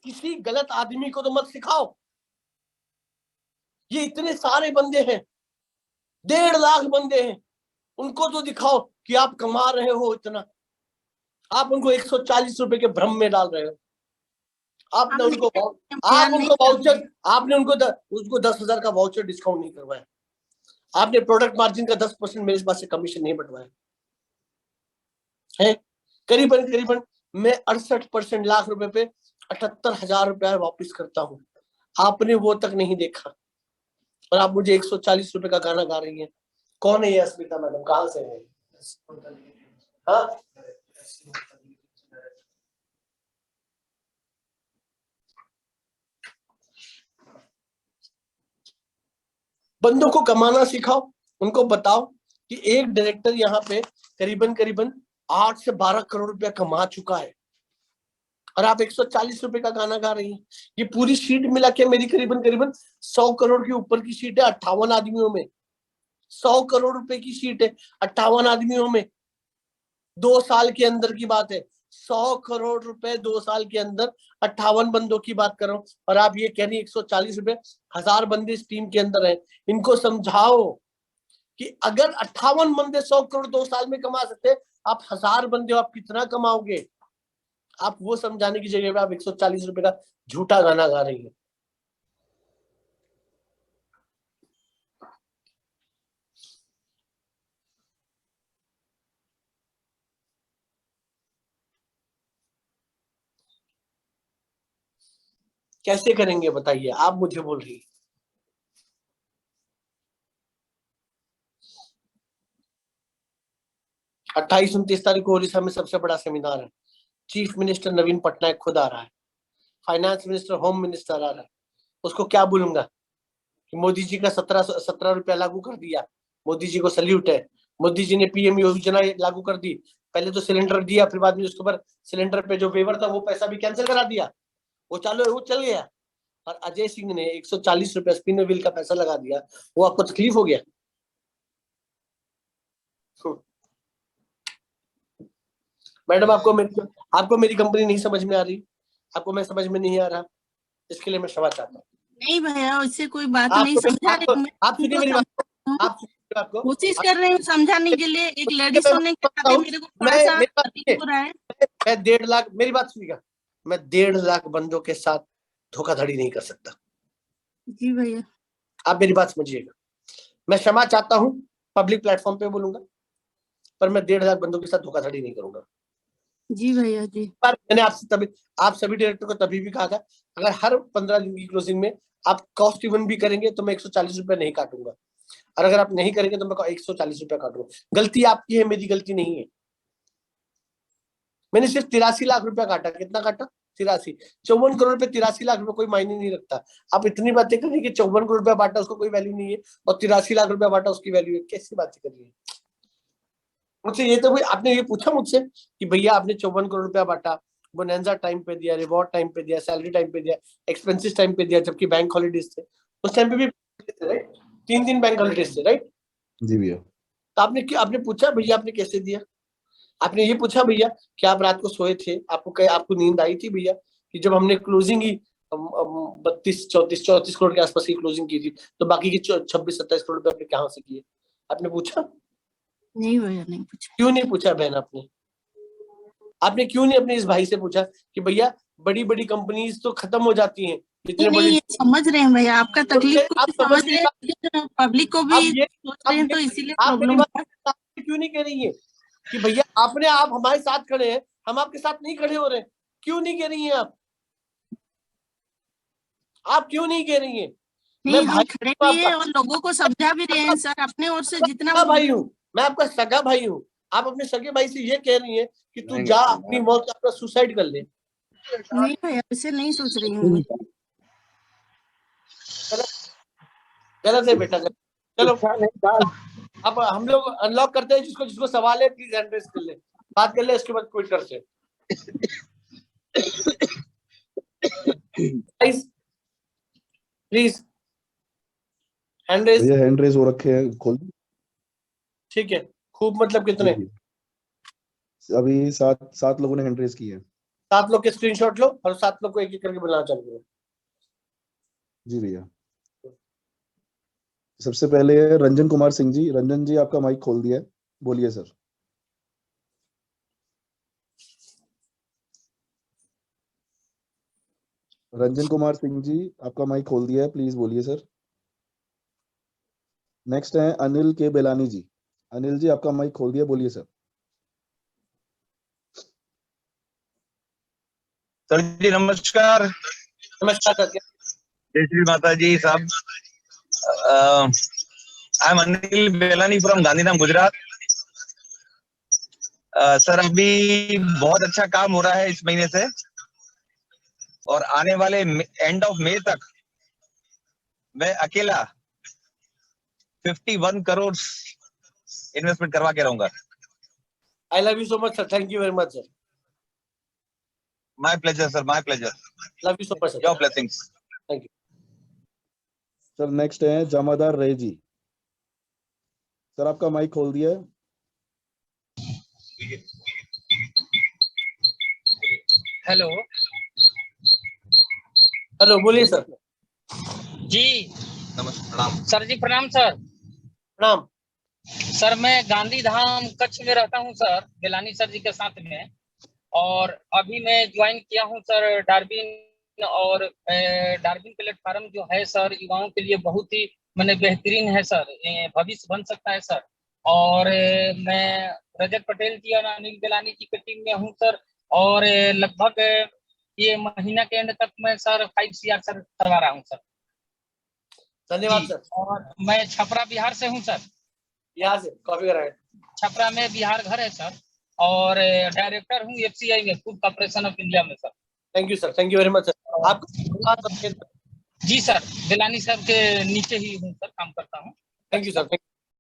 किसी गलत आदमी को तो मत सिखाओ। ये इतने सारे बंदे हैं, 1.5 लाख बंदे हैं, उनको तो दिखाओ कि आप कमा रहे हो इतना। आप उनको 140 रुपए के भ्रम में डाल रहे हो। आपने उसको 10,000 का वाउचर डिस्काउंट नहीं करवाया। आपने प्रोडक्ट मार्जिन का 10% मेरे पास से कमीशन नहीं बंटवाया है। करीबन मैं 68% लाख रुपए पे 78,000 रुपया वापिस करता हूँ। आपने वो तक नहीं देखा और आप मुझे 140 रुपए का गाना गा रही हैं। कौन है ये अस्मिता मैडम, कहाँ से है? हाँ, बंदों को कमाना सिखाओ। उनको बताओ कि एक डायरेक्टर यहाँ पे करीबन 8 से 12 करोड़ रुपया कमा चुका है और आप 140 रुपए का गाना गा रही हैं। ये पूरी शीट मिला के मेरी करीबन 100 करोड़ के ऊपर की शीट है 58 आदमियों में। 100 करोड़ रुपए की शीट है 58 आदमियों में। 2 साल के अंदर की बात है। 100 करोड़ रुपए 2 साल के अंदर 58 बंदों की बात कर रहा हूं और आप ये कह रही 140 रुपए। 1000 बंदे इस टीम के अंदर हैं। इनको समझाओ कि अगर 58 बंदे 100 करोड़ 2 साल में कमा सकते, आप 1000 बंदे हो, आप कितना कमाओगे? आप वो समझाने की जगह पे आप 140 रुपए का झूठा गाना गा रही है। कैसे करेंगे बताइए? आप मुझे बोल रही है 28-29 तारीख को ओडिशा में सबसे बड़ा सेमिनार है। चीफ मिनिस्टर नवीन पटनायक खुद आ रहा है, फाइनेंस मिनिस्टर, होम मिनिस्टर आ रहा है। उसको क्या बोलूंगा कि मोदी जी का 17 रुपया लागू कर दिया, मोदी जी को सल्यूट है। मोदी जी ने पीएम योजना लागू कर दी। पहले तो सिलेंडर दिया, फिर बाद में उसके ऊपर सिलेंडर पे जो वेवर था वो पैसा भी कैंसिल करा दिया। वो चालू, वो चल गया। और अजय सिंह ने 140 रुपया स्पिन व्हील का पैसा लगा दिया। वो आपको तकलीफ हो गया? मैडम, आपको मेरी कंपनी नहीं समझ में आ रही, आपको मैं समझ में नहीं आ रहा, इसके लिए मैं क्षमा चाहता हूँ। नहीं भैया, उससे कोई बात नहीं। समझा रही हूँ, आप सुनिए मेरी बात, आप सुनिए बात को। कोशिश कर रही हूँ समझाने के लिए। एक लेडीज होने के नाते मेरे को थोड़ा सा तकलीफ हो रहा है। मैं 1.5 लाख, मेरी बात सुनिएगा, मैं 1.5 लाख बंदों के साथ धोखाधड़ी नहीं कर सकता। जी भैया, आप मेरी बात समझिएगा। मैं क्षमा चाहता हूँ, पब्लिक प्लेटफॉर्म पे बोलूंगा, पर मैं 1.5 लाख बंदों के साथ धोखाधड़ी नहीं करूंगा। जी भैया जी। पर मैंने आपसे तभी, आप सभी डायरेक्टर को तभी भी कहा था, अगर हर 15 दिन की क्लोजिंग में आप कॉस्ट इवन भी करेंगे तो मैं 140 रुपया नहीं काटूंगा, और अगर आप नहीं करेंगे तो मैं 140 रुपया काटूंगा। गलती आपकी है, मेरी गलती नहीं है। मैंने सिर्फ 83 लाख रुपया काटा। कितना काटा? 83। 54 करोड़ पे 83 लाख रुपया कोई मायने नहीं रखता। आप इतनी बातें करिए कि 54 करोड़ रुपया बांटा उसको कोई वैल्यू नहीं है और 83 लाख रुपया बांटा उसकी वैल्यू है। कैसी बातें कर रही है? मुझसे ये तो, आपने ये पूछा मुझसे कि भैया आपने 54 करोड़ रुपया बांटा, बोनेंजा टाइम पे दिया, रिवॉर्ड टाइम पे दिया, सैलरी टाइम पे दिया, एक्सपेंसेस टाइम पे दिया, जबकि बैंक हॉलीडेज थे उस टाइम पे भी, राइट? 3 दिन बैंक हॉलीडेज थे, राइट? जी भैया। तो आपने पूछा भैया आपने कैसे दिया? आपने ये पूछा भैया कि आप रात को सोए थे, आपको नींद आई थी भैया कि जब हमने क्लोजिंग ही 34 करोड़ के आसपास की क्लोजिंग की थी, तो बाकी की 26-27 करोड़ रुपए आपने कहाँ से किए? आपने पूछा? नहीं भैया, नहीं पूछा। क्यों नहीं पूछा बहन? आपने क्यों नहीं अपने इस भाई से पूछा कि भैया बड़ी बड़ी कंपनीज तो खत्म हो जाती हैं, इतने नहीं, ये समझ रहे हैं भैया, आपका तकलीफ को आप समझ रहे हैं, पब्लिक को भी सोच रहे हैं, तो इसीलिए प्रॉब्लम क्यों नहीं कह रही है कि भैया आप हमारे साथ खड़े हैं, हम आपके साथ नहीं खड़े हो रहे? क्यों नहीं कह रही हैं आप क्यों नहीं कह रही हैं? नहीं, हम खड़े भी हैं और लोगों को समझा भी रहे हैं सर, अपने ओर से जितना भाई हूँ मैं, आपका सगा भाई हूँ। आप अपने सगे भाई से ये कह रही हैं कि तू जा अपनी मौत, अपना सुसाइड कर ले। नहीं भैया, ऐसे नहीं सोच रही हूँ। गलत है बेटा। चलो अब हम लोग अनलॉक करते हैं। जिसको जिसको सवाल है प्लीज हैंड रेज कर ले, बात कर ले, इसके बाद ट्विटर से प्लीज हैंड रेज। भैया हैंड रेज हो रखे हैं, खोल। ठीक है, खूब मतलब कितने? अभी 7 लोगों ने हैंड रेज की है। 7 लोग के स्क्रीनशॉट लो और 7 लोग को एक एक करके बुलाना चालू करो। जी भैया। सबसे पहले रंजन कुमार सिंह जी। रंजन जी आपका माइक खोल दिया है, बोलिए सर। रंजन कुमार सिंह जी आपका माइक खोल दिया है, प्लीज बोलिए सर। नेक्स्ट है अनिल के बेलानी जी। अनिल जी आपका माइक खोल दिया, बोलिए सर। सर जी नमस्कार। नमस्कार सर। जय श्री माता जी साहब। I am Anil Belani from Gandhidham Gujarat. Sir अभी बहुत अच्छा काम हो रहा है इस महीने से, और आने वाले एंड ऑफ मई तक मैं अकेला 51 करोड़ इन्वेस्टमेंट करवा के रहूंगा। I love you so much sir, thank you very much sir. My pleasure sir, my pleasure. Love you so much sir. Your blessings. Thank you sir next है जमादार रे जी। Sir आपका mic खोल दिया है। हेलो हेलो, बोलिए sir. जी नमस्कार, प्रणाम sir जी, प्रणाम सर। प्रणाम। सर मैं गांधीधाम कच्छ में रहता हूं सर, बेलानी सर जी के साथ में। और अभी मैं ज्वाइन किया हूं सर डार्विन, और डार्विन प्लेटफार्म जो है सर युवाओं के लिए बहुत ही मैंने बेहतरीन है सर, भविष्य बन सकता है सर। और मैं रजत पटेल जी और अनिल बेलानी जी की टीम में हूं सर। और लगभग ये महीना के एंड तक मैं सर 5 CR सर करवा रहा हूं सर। धन्यवाद जी, सर। और मैं छपरा बिहार से हूं सर। यहाँ से कॉपी कराए। छपरा में बिहार घर है सर, और डायरेक्टर हूँ FCI में, फूड कॉर्पोरेशन ऑफ इंडिया में sir. Thank you sir, thank you very much sir. आपको जी सर, बेलानी साहब के नीचे ही हूँ सर, काम करता हूँ। Thank you sir.